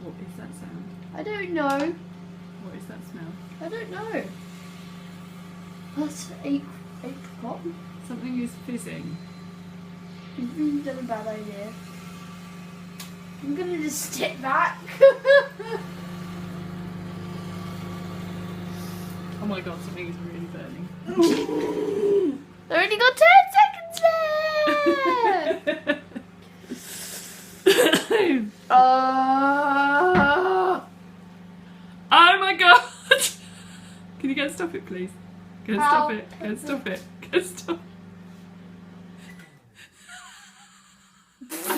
What is that sound? I don't know. What is that smell? I don't know. That's apricot. Something is fizzing. You've really done a bad idea. I'm gonna just step back. Oh my god, something is really burning. I only got 10 seconds left. Oh my god! Can you go and stop it, please? Go and stop Help. it. Go and stop it. Go and stop.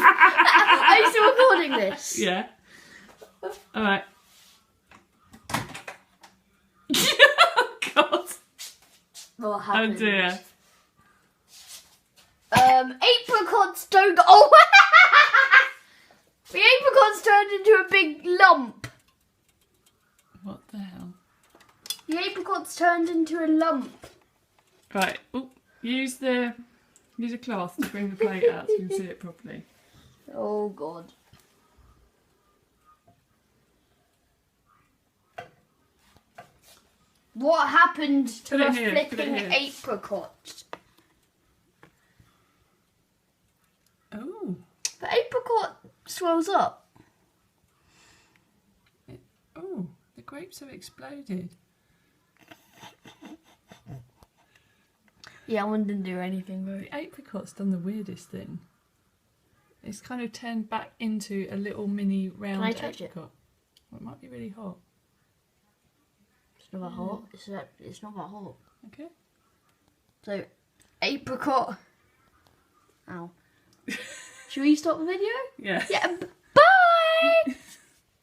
Are you still recording this? Yeah. Alright. Oh god. What Oh happened? dear. Apricots don't go. Oh! The apricots turned into a big lump. What the hell? The apricots turned into a lump. Right. Oh, use a cloth to bring the plate out so you can see it properly. Oh god. What happened to Put it a here, put it flipping here. apricot? Oh. The apricot swells up. Oh, the grapes have exploded. Yeah, one didn't do anything with it. The apricot's done the weirdest thing. It's kind of turned back into a little mini round I touch it? apricot. Well, it might be really hot. It's not that hot. It's not that hot. Okay. So, apricot. Ow. Should we stop the video? Yeah. Yeah.